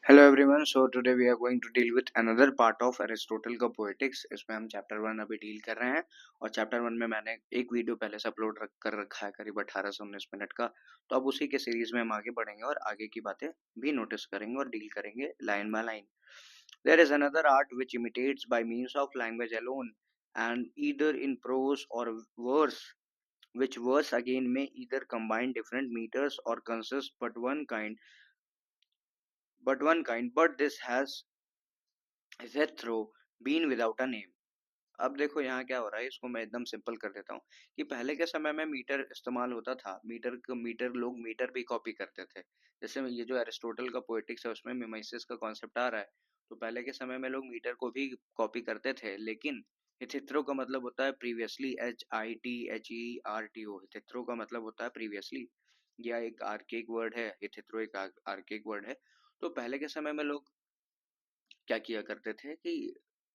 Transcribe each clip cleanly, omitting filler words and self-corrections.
Hello everyone. So today we are going to deal with another part of Aristotle का poetics. इसमें हम chapter 1 अभी deal कर रहे हैं और चैप्टर 1 में मैंने एक वीडियो पहले से अपलोड कर रखा है करीब 18 से 19 मिनट का. तो अब उसी के सीरीज में हम आगे बढ़ेंगे और आगे की बातें भी नोटिस करेंगे और डील करेंगे line by line. There is another art which imitates by means of language alone and either in prose or verse, which verse again may either combine different meters or consist but this has hitherto been without a name. अब देखो यहाँ क्या हो रहा है, इसको मैं एकदम सिंपल कर देता हूँ कि पहले के समय में मीटर इस्तेमाल होता था. मीटर लोग मीटर भी कॉपी करते थे. जैसे ये जो एरिस्टोटल का पोएटिक्स है उसमें मिमेसिस का कॉन्सेप्ट आ रहा है. तो पहले के समय में लोग मीटर को भी कॉपी करते थे, लेकिन हिथित्रो का मतलब होता है प्रीवियसली, HITHERTO. हिथित्रो का मतलब होता है प्रीवियसली. यह एक आर्केक वर्ड है, हिथित्रो एक आर्केक वर्ड है. तो पहले के समय में लोग क्या किया करते थे कि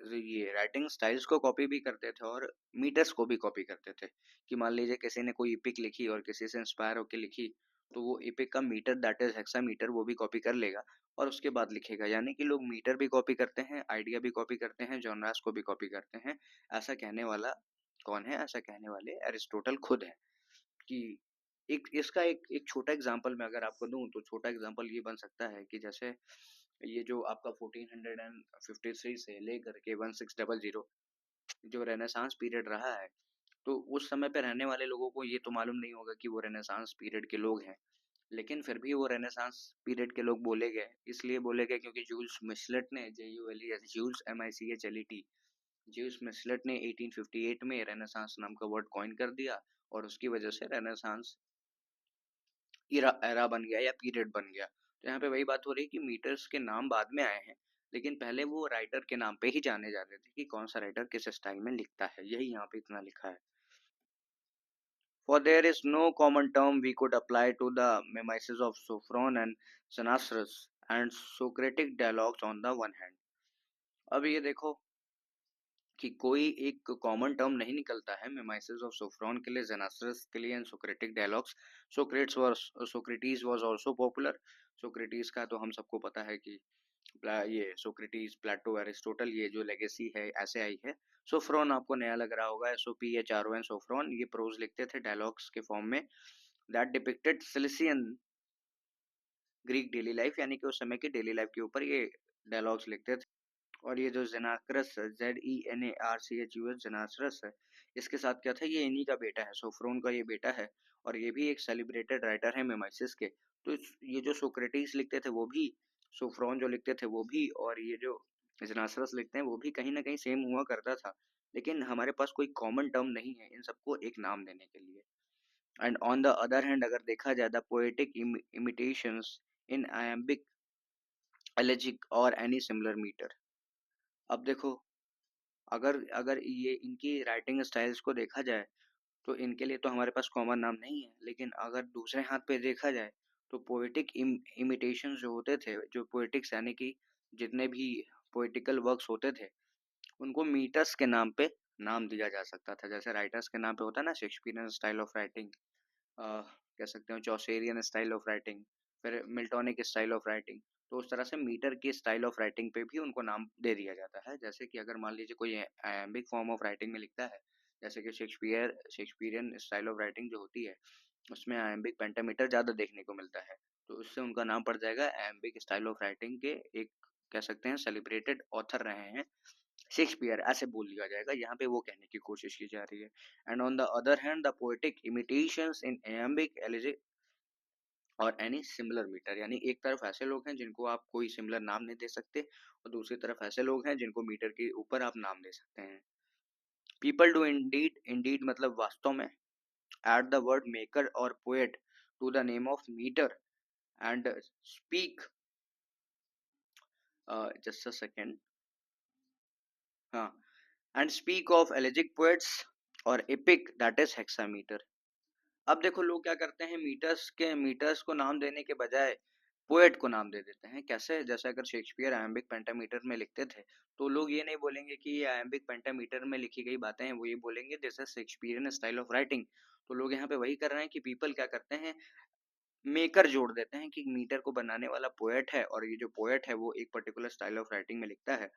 ये राइटिंग स्टाइल्स को कॉपी भी करते थे और मीटर्स को भी कॉपी करते थे. कि मान लीजिए किसी ने कोई इपिक लिखी और किसी से इंस्पायर होकर लिखी, तो वो इपिक का मीटर दैट इज हेक्सामीटर वो भी कॉपी कर लेगा और उसके बाद लिखेगा. यानी कि लोग मीटर भी कॉपी करते हैं, आइडिया भी कॉपी करते हैं, जॉनरास को भी कॉपी करते हैं. ऐसा कहने वाला कौन है? ऐसा कहने वाले एरिस्टोटल खुद है. कि एक इसका एक छोटा एग्जांपल मैं अगर आपको दूं तो छोटा एग्जांपल ये बन सकता है कि जैसे ये जो आपका 1453 से लेकर के 1600 जो रेनेसांस पीरियड रहा है, तो उस समय पे रहने वाले लोगों को ये तो मालूम नहीं होगा कि वो रेनेसांस पीरियड के लोग हैं. लेकिन फिर भी वो रेनेसांस पीरियड के लोग बोले गए, इसलिए बोले गए क्योंकि जूल्स मिचलेट ने जूल्स MICHLET ज्यूस मिचलेट ने 1858 में रेनेसांस नाम का वर्ड कॉइन कर दिया और उसकी वजह से रेनेसांस एरा बन गया या पीरियड बन गया. तो यहाँ पे वही बात हो रही है कि मीटर्स के नाम बाद में आए हैं, लेकिन पहले वो राइटर के नाम पे ही जाने जाते थे कि कौन सा राइटर किस स्टाइल में लिखता है. यही यहाँ पे इतना लिखा है. For there is no common term we could apply to the mimesis of Sophron and Xenakis and Socratic dialogues on the one hand. अब ये देखो कि कोई एक कॉमन टर्म नहीं निकलता है मिमेसिस ऑफ सोफ्रॉन के लिए, जेनासरस के लिए and Socratic dialogues. Socrates was also popular. Socrates का तो हम सबको पता है कि ये सोक्रेटिस, प्लेटो, एरिस्टोटल, ये जो लेगेसी है ऐसे आई है. सोफ्रॉन आपको नया लग रहा होगा, SOPHRON सोफ्रॉन. ये प्रोज लिखते थे डायलॉग्स के फॉर्म में that depicted Sicilian Greek daily life, यानी कि उस समय की डेली लाइफ के ऊपर ये डायलॉग्स लिखते थे. और ये जो जेनाक्रस ZENARCHUS जेनासरस है, इसके साथ क्या था, ये इन्हीं का बेटा है, सोफ्रोन का ये बेटा है. और ये भी एक सेलिब्रेटेड राइटर है मिमेसिस के. तो ये जो सोक्रेटिस लिखते थे वो भी, सोफ्रोन जो लिखते थे वो भी, और ये जो जेनासरस लिखते हैं वो भी कहीं ना कहीं सेम हुआ करता था. लेकिन हमारे पास कोई कॉमन टर्म नहीं है इन सबको एक नाम देने के लिए. And on the other hand अगर देखा जाए the poetic imitations in iambic, elegiac और एनी सिमिलर मीटर. अब देखो, अगर अगर ये इनकी राइटिंग स्टाइल्स को देखा जाए तो इनके लिए तो हमारे पास कॉमन नाम नहीं है. लेकिन अगर दूसरे हाथ पे देखा जाए तो पोएटिक इमिटेशंस जो होते थे, जो पोएटिक्स यानी कि जितने भी पोएटिकल वर्क्स होते थे, उनको मीटर्स के नाम पे नाम दिया जा सकता था. जैसे राइटर्स के नाम पे होता है ना, शेक्सपियरियन स्टाइल ऑफ राइटिंग, कह सकते हो चौसेरियन स्टाइल ऑफ राइटिंग, फिर मिल्टोनिक स्टाइल ऑफ राइटिंग. तो उस तरह से मीटर की स्टाइल ऑफ राइटिंग पे भी उनको नाम दे दिया जाता है. जैसे कि अगर मान लीजिए कोई आयम्बिक फॉर्म ऑफ राइटिंग में लिखता है, जैसे कि शेक्सपियरियन स्टाइल ऑफ राइटिंग जो होती है उसमें आयम्बिक पेंटामीटर ज़्यादा देखने को मिलता है, तो उससे उनका नाम पड़ जाएगा आयम्बिक स्टाइल ऑफ राइटिंग के एक, कह सकते हैं सेलिब्रेटेड ऑथर रहे हैं शेक्सपियर, ऐसे बोल दिया जाएगा. यहाँ पे वो कहने की कोशिश की जा रही है. And on the other hand the poetic imitations in iambic elegiac और एनी सिमिलर मीटर, यानी एक तरफ ऐसे लोग हैं जिनको आप कोई सिमिलर नाम नहीं दे सकते और दूसरी तरफ ऐसे लोग हैं जिनको मीटर के ऊपर आप नाम दे सकते हैं. पीपल डू इंडीड, इंडीड मतलब वास्तव में, एट द वर्ड मेकर और poet to the name of metre and speak, just a second, हाँ, and speak of elegiac poets और एपिक दैट इज हेक्सामीटर. अब देखो लोग क्या करते हैं, मीटर्स को नाम देने के बजाय पोएट को नाम दे देते हैं. कैसे? जैसे अगर शेक्सपियर आयम्बिक पेंटामीटर में लिखते थे तो लोग ये नहीं बोलेंगे कि ये आयम्बिक पेंटामीटर में लिखी गई बातें हैं, वो ये बोलेंगे this is Shakespearean style of writing. तो लोग यहाँ पे वही कर रहे हैं कि पीपल क्या करते हैं, मेकर जोड़ देते हैं कि मीटर को बनाने वाला पोएट है और ये जो पोएट है वो एक पर्टिकुलर स्टाइल ऑफ राइटिंग में लिखता है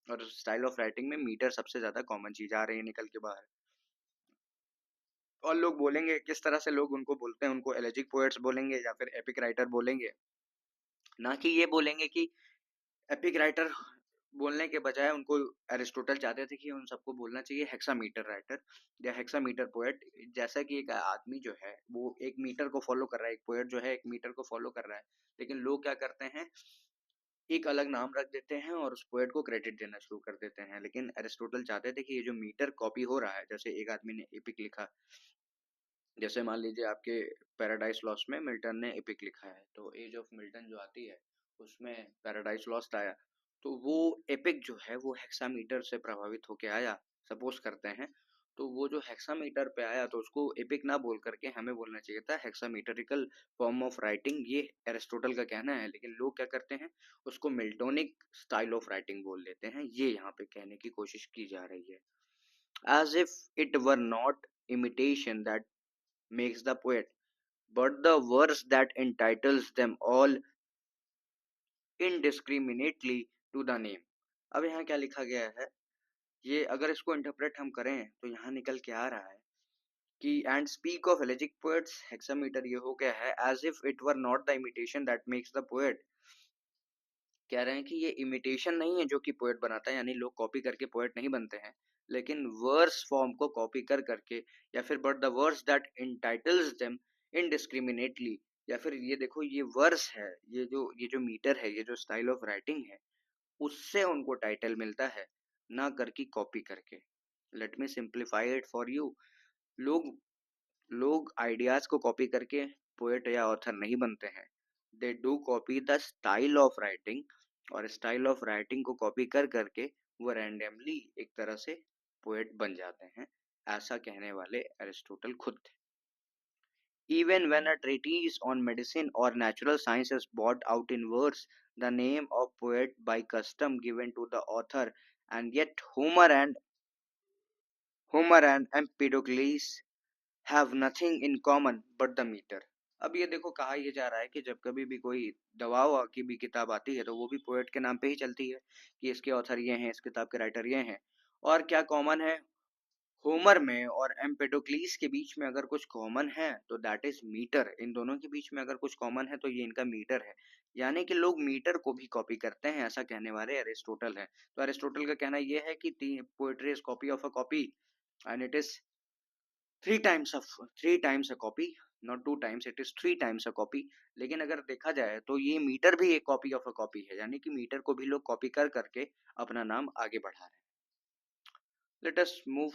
और स्टाइल ऑफ राइटिंग में मीटर सबसे ज्यादा कॉमन चीज आ रही है निकल के बाहर। और लोग बोलेंगे किस तरह से लोग उनको बोलते हैं, उनको एलेजिक पोएट्स बोलेंगे या फिर एपिक राइटर बोलेंगे, ना कि ये बोलेंगे कि एपिक राइटर। बोलने के बजाय उनको एरिस्टोटल चाहते थे कि उन सबको बोलना चाहिए हेक्सामीटर राइटर या हेक्सामीटर पोएट। जैसा कि एक आदमी जो है वो एक मीटर को फॉलो कर रहा है, एक पोएट जो है एक मीटर को फॉलो कर रहा है, लेकिन लोग क्या करते हैं, एक अलग नाम रख देते हैं और उस पोएट को क्रेडिट देना शुरू कर देते हैं। लेकिन एरिस्टोटल चाहते थे कि ये जो मीटर कॉपी हो रहा है, जैसे एक आदमी ने एपिक लिखा, जैसे मान लीजिए आपके पैराडाइज लॉस्ट में मिल्टन ने एपिक लिखा है, तो एज ऑफ मिल्टन जो आती है उसमें पैराडाइज लॉस्ट आया, तो वो एपिक जो है वो हेक्सामीटर से प्रभावित होके आया, सपोज करते हैं। तो वो जो हेक्सामीटर पे आया तो उसको एपिक ना बोल करके हमें बोलना चाहिए था हेक्सामीटरिकल फॉर्म ऑफ राइटिंग, ये एरिस्टोटल का कहना है। लेकिन लोग क्या करते हैं, उसको मिल्टोनिक स्टाइल ऑफ राइटिंग बोल देते हैं, ये यहाँ पे कहने की कोशिश की जा रही है। as if it were not imitation that makes the poet, but the verse that entitles them all indiscriminately to the name। अब यहाँ क्या लिखा गया है, ये अगर इसको इंटरप्रेट हम करें तो यहाँ निकल के आ रहा है कि and speak of elegiac poets hexameter, ये हो गया है as if it were not the imitation that makes the poet. कह रहे हैं कि ये इमिटेशन नहीं है जो कि पोएट बनाता है, यानी लोग कॉपी करके पोएट नहीं बनते हैं, लेकिन वर्स फॉर्म को कॉपी कर करके, या फिर but the verse that entitles them indiscriminately, या फिर ये देखो ये वर्स है, ये जो मीटर है, ये जो स्टाइल ऑफ राइटिंग है, उससे उनको टाइटल मिलता है, ना करके कॉपी करके। Let me simplify it for you. लोग लोग आइडियाज को कॉपी करके पोएट या ऑथर नहीं बनते हैं, they do copy the style of writing, और स्टाइल ऑफ राइटिंग को कॉपी कर करके वो रैंडमली एक तरह से पोएट बन जाते हैं, ऐसा कहने वाले एरिस्टोटल खुद थे। Even when a treatise on medicine or natural science is brought out in verse, the name of poet by custom given to the author, and yet Homer and Empedocles have nothing in common but the meter। अब ये देखो कहा ये जा रहा है कि जब कभी भी कोई दवाओं की भी किताब आती है तो वो भी पोएट के नाम पे ही चलती है कि इसके ऑथर ये हैं, इस किताब के राइटर ये हैं। और क्या कॉमन है होमर में और एम्पेडोक्लीस के बीच में, अगर कुछ कॉमन है तो दैट इज मीटर। इन दोनों के बीच में अगर कुछ कॉमन है तो ये इनका मीटर है, यानी कि लोग मीटर को भी कॉपी करते हैं, ऐसा कहने वाले एरिस्टोटल है। तो एरिस्टोटल का कहना ये है कि poetry is copy of a copy, and it is three times a copy, not two times, it is three times a copy. लेकिन अगर देखा जाए तो ये मीटर भी एक कॉपी ऑफ अ कॉपी है, यानी कि मीटर को भी लोग कॉपी कर करके अपना नाम आगे बढ़ा रहे हैं। लेट अस मूव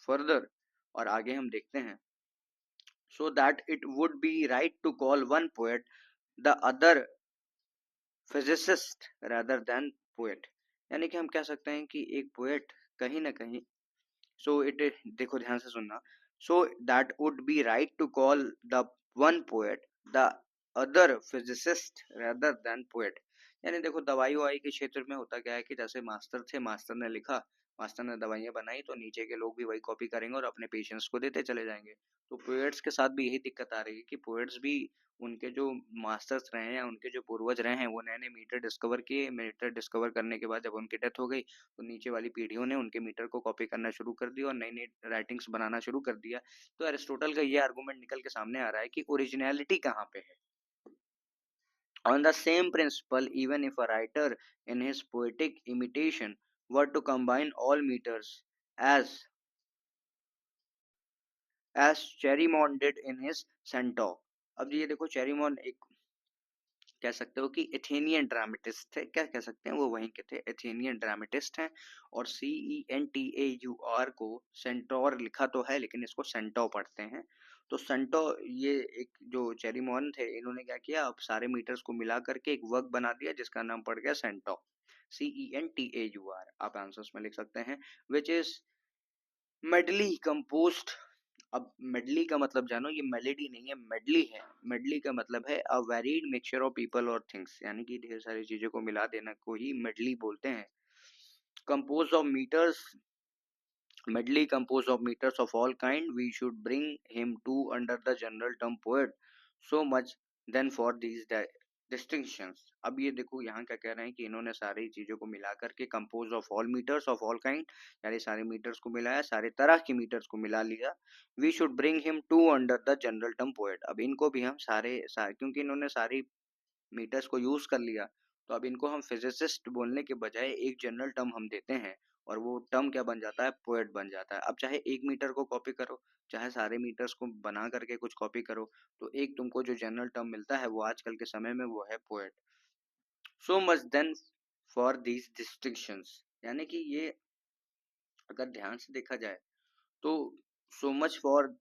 फर्दर, और आगे हम देखते हैं। So that it would be right to call one poet the other physicist rather than poet, यानी कि हम कह सकते हैं कि एक पोएट कहीं ना कहीं, सो इट, देखो ध्यान से सुनना, so that would be right to call the one poet the other physicist rather than poet. यानी देखो दवाई ववाई के क्षेत्र में होता क्या है कि जैसे मास्टर थे, मास्टर ने लिखा, मास्टर ने दवाइयाँ बनाई, तो नीचे के लोग भी वही कॉपी करेंगे और अपने पेशेंट्स को देते चले जाएंगे। तो पोएट्स के साथ भी यही दिक्कत आ रही है कि पोएट्स भी, उनके जो मास्टर्स रहे हैं, उनके जो पूर्वज रहे हैं, वो नए नए मीटर डिस्कवर किए, मीटर डिस्कवर करने के बाद जब उनकी डेथ हो गई तो नीचे वाली पीढ़ियों ने उनके मीटर को कॉपी करना शुरू कर दिया और नई नई राइटिंग्स बनाना शुरू कर दिया। तो एरिस्टोटल का ये आर्गुमेंट निकल के सामने आ रहा है कि ओरिजिनलिटी कहाँ पे है। On the same principle, even if a writer in his poetic imitation were to combine all meters as Cherrymont did in his Centaur। अब ये देखो चेरीमोन एक कह सकते हो कि एथेनियन ड्रामेटिस्ट थे, क्या कह सकते हैं, वो वहीं के थे, एथेनियन ड्रामेटिस्ट हैं। और CENTAUR को सेंटोर लिखा तो है लेकिन इसको सेंटो पढ़ते हैं। तो सेंटो, ये एक जो चेरीमोन थे, इन्होंने क्या किया, अब सारे मीटर्स को मिला करके एक वर्क बना दिया जिसका नाम पड़ गया सेंटो, CENTAUR, आप आंसर्स में लिख सकते हैं, विच इज मेडली कंपोस्ट। अब मेडली का मतलब जानो, ये मेलेडी नहीं है, मेडली है। मेडली का मतलब है अ वेरीड मिक्सचर ऑफ पीपल और थिंग्स, यानी कि ढेर सारी चीजों को मिला देना को ही मेडली बोलते हैं। Compose of metres, medley composed of meters of all kind, we should bring him to under the general term poet, so much then for these distinctions. अब ये देखो यहाँ क्या कह रहे हैं कि इन्होंने सारी चीजों को मिला करके compose of all metres of all kind, यानी सारे मीटर्स को मिलाया, सारे तरह के मीटर्स को मिला लिया। We should bring him to under the general term poet. अब इनको भी हम सारे क्योंकि इन्होंने सारी मीटर्स को यूज कर लिया, तो अब इनको हम फिजिसिस्ट बोलने के बजाय एक जनरल टर्म हम देते हैं, और वो टर्म क्या बन जाता है, पोएट बन जाता है। अब चाहे एक मीटर को कॉपी करो, चाहे सारे मीटर्स को बना करके कुछ कॉपी करो, तो एक तुमको जो जनरल टर्म मिलता है वो आजकल के समय में वो है poet. So much then for these distinctions, यानी कि ये अगर ध्यान से देखा जाए तो सो मच फॉर,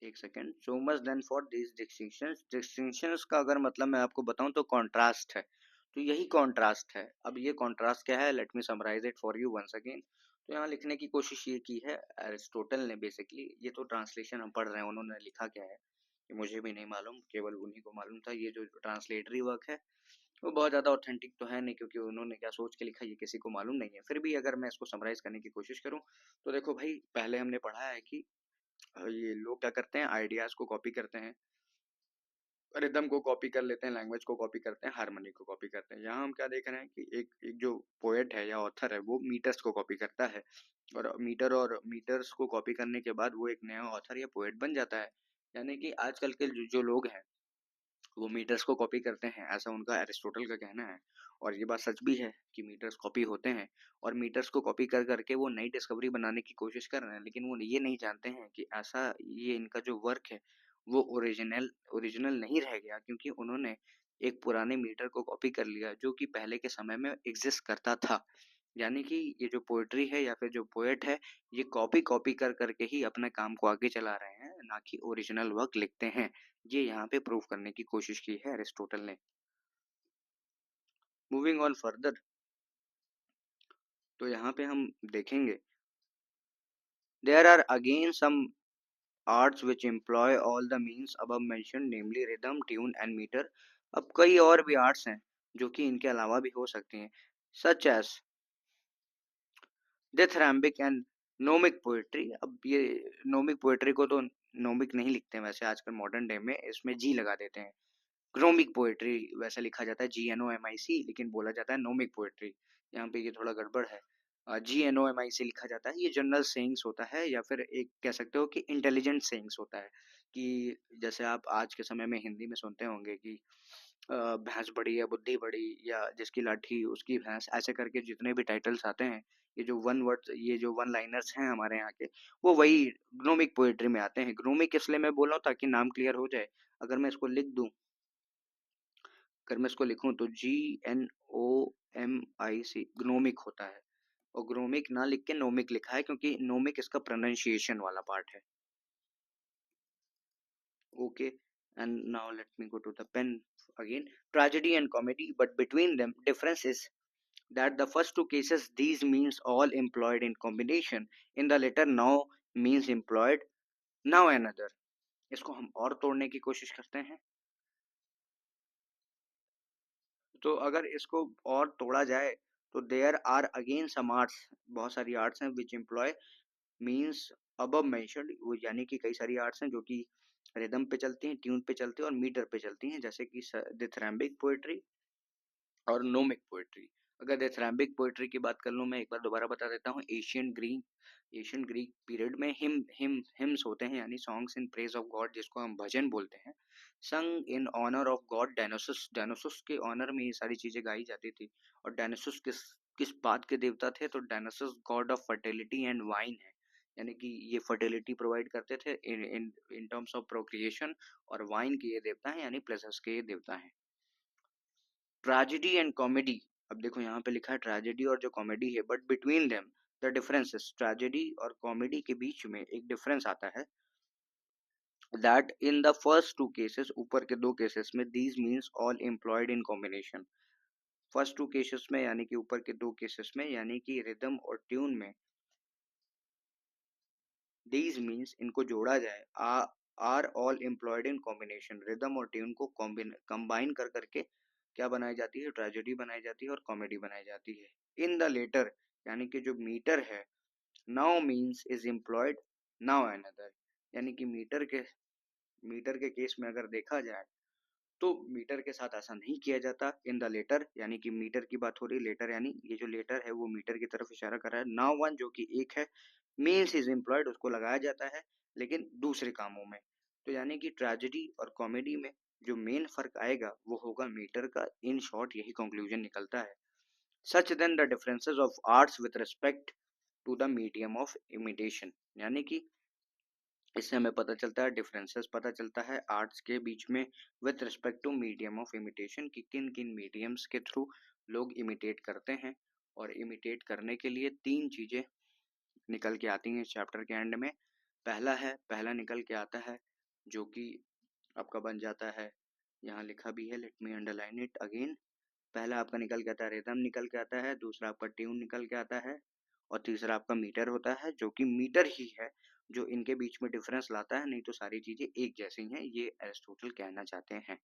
एक second, so much then for this distinctions. Distinctions का अगर मतलब मैं आपको बताऊं तो कॉन्ट्रास्ट है, तो यही कॉन्ट्रास्ट है। अब ये कॉन्ट्रास्ट क्या है, let me summarise it for you once again. तो यहाँ लिखने की कोशिश ये की है एरिस्टोटल ने बेसिकली, ये तो ट्रांसलेशन हम पढ़ रहे हैं, उन्होंने लिखा क्या है ये मुझे भी नहीं मालूम, केवल उन्हीं को मालूम था। ये जो ट्रांसलेटरी वर्क है वो बहुत ज़्यादा ऑथेंटिक तो है नहीं, क्योंकि उन्होंने क्या सोच के लिखा ये किसी को मालूम नहीं है। फिर भी अगर मैं इसको समराइज करने की कोशिश करूँ तो देखो भाई, पहले हमने पढ़ा है कि ये लोग क्या करते हैं, आइडियाज को कॉपी करते हैं, रिदम को कॉपी कर लेते हैं, लैंग्वेज को कॉपी करते हैं, हार्मनी को कॉपी करते हैं। यहाँ हम क्या देख रहे हैं कि एक जो पोएट है या ऑथर है वो मीटर्स को कॉपी करता है, और मीटर्स को कॉपी करने के बाद वो एक नया ऑथर या पोएट बन जाता है। यानी कि आजकल के जो लोग हैं वो मीटर्स को कॉपी करते हैं, ऐसा उनका एरिस्टोटल का कहना है। और ये बात सच भी है कि मीटर्स कॉपी होते हैं, और मीटर्स को कॉपी कर करके वो नई डिस्कवरी बनाने की कोशिश कर रहे हैं, लेकिन वो ये नहीं जानते हैं कि ऐसा ये इनका जो वर्क है वो ओरिजिनल ओरिजिनल नहीं रह गया, क्योंकि उन्होंने एक पुराने मीटर को कॉपी कर लिया जो कि पहले के समय में एग्जिस्ट करता था। यानी कि ये जो पोएट्री है या फिर जो पोएट है, ये कॉपी कॉपी कर करके ही अपने काम को आगे चला रहे हैं, ना कि ओरिजिनल वर्क लिखते हैं। ये यहाँ पे प्रूव करने की कोशिश की है एरिस्टोटल ने। मूविंग ऑन फर्दर, तो यहाँ पे हम देखेंगे there are again some arts which employ all the means above mentioned namely rhythm tune and metre. अब कई और भी आर्ट्स हैं जो कि इनके अलावा भी हो सकती हैं, सच एज डिथरैम्बिक एंड नोमिक पोएट्री। अब ये नोमिक पोएट्री को तो नोमिक नहीं लिखते हैं वैसे आजकल मॉडर्न डे में, इसमें जी लगा देते हैं। ग्नोमिक पोएट्री वैसा लिखा जाता है GNOMIC, लेकिन बोला जाता है नोमिक पोएट्री। यहाँ पे ये थोड़ा गड़बड़ है। GNOMIC लिखा जाता है, ये जनरल सेइंग्स होता है, या फिर एक कह सकते हो कि इंटेलिजेंट सेइंग्स होता है। कि जैसे आप आज के समय में हिंदी में सुनते होंगे कि भैंस बड़ी या बुद्धि बड़ी, या जिसकी लाठी उसकी भैंस, ऐसे करके जितने भी टाइटल्स आते हैं, ये जो वन लाइनर्स हैं हमारे यहाँ के, वो वही ग्नोमिक पोएट्री में आते हैं। ग्नोमिक इसलिए मैं बोल रहा हूँ ताकि नाम क्लियर हो जाए। अगर मैं इसको लिख दूं, अगर मैं इसको लिखूं तो GNOMIC ग्नोमिक होता है, और ग्नोमिक ना लिख के नोमिक लिखा है, क्योंकि नोमिक इसका प्रोनाउंसिएशन वाला पार्ट है। Okay, and now let me go to the pen again. Tragedy and comedy, but between them difference is that the first two cases these means all employed in combination, in the latter now means employed now another। इसको हम और तोड़ने की कोशिश करते हैं, तो अगर इसको और तोड़ा जाए तो there are again some arts, बहुत सारी आर्ट्स हैं which employ means above mentioned, वो यानी कि कई सारी आर्ट्स हैं जो कि रिदम पे चलती हैं, ट्यून पे चलती हैं और मीटर पे चलती हैं, जैसे कि डिथरैम्बिक पोएट्री और नोमिक पोएट्री। अगर डिथरैम्बिक पोएट्री की बात कर लूँ, मैं एक बार दोबारा बता देता हूँ। एशियन ग्रीक पीरियड में हिम्स होते हैं, यानी songs in praise of God, जिसको हम भजन बोलते हैं। संग इन ऑनर ऑफ गॉड डायनोसस, डायनोसस के ऑनर में ये सारी चीजें गाई जाती थी। और डायनोसस किस किस बात के देवता थे, तो Dionysus god of fertility and wine है, यानी कि ये फर्टिलिटी प्रोवाइड करते थे in in in terms of procreation, और वाइन के ये देवता हैं, यानी प्लेजर्स के ये देवता हैं। ट्रेजेडी एंड कॉमेडी, अब देखो यहाँ पे लिखा है ट्रेजेडी और जो कॉमेडी है, but between them the differences, tragedy और कॉमेडी के बीच में एक डिफरेंस आता है, that in the first two cases, ऊपर के दो केसेस में, these means all employed in combination. First two cases में यानी कि ऊपर के दो केसेस में, यानी कि रिदम और ट्यून में, दीज मीन्स इनको जोड़ा जाए, are all employed in combination, rhythm और ट्यून को कंबाइन कर करके क्या बनाई जाती है, ट्रेजेडी बनाई जाती है और कॉमेडी बनाई जाती है। इन द लेटर, यानी कि जो मीटर है, now means is employed now another, यानी कि मीटर के केस में अगर देखा जाए तो मीटर के साथ ऐसा नहीं किया जाता इन द लेटर, यानी कि मीटर की बात हो रही है, लेटर यानी ये जो लेटर है वो मीटर की तरफ इशारा कर रहा है। नाउ वन जो कि एक है, मीन्स इज एम्प्लॉयड उसको लगाया जाता है लेकिन दूसरे कामों में। तो यानी कि ट्रेजेडी और कॉमेडी में जो मेन फर्क आएगा वो होगा मीटर का। इन शॉर्ट यही कंक्लूजन निकलता है। Such then the differences of arts with respect to the medium of imitation, यानी कि इससे हमें पता चलता है, डिफरेंसेस पता चलता है आर्ट्स के बीच में with respect to medium of imitation, कि किन किन मीडियम्स के थ्रू लोग इमिटेट करते हैं। और इमिटेट करने के लिए तीन चीजें निकल के आती हैं इस चैप्टर के एंड में। पहला निकल के आता है जो कि आपका बन जाता है, यहाँ लिखा भी है, let me underline it again. पहला आपका निकल के आता है रिदम निकल के आता है, दूसरा आपका ट्यून निकल के आता है, और तीसरा आपका मीटर होता है, जो कि मीटर ही है जो इनके बीच में डिफरेंस लाता है, नहीं तो सारी चीजें एक जैसी हैं, ये एरिस्टोटल कहना चाहते हैं।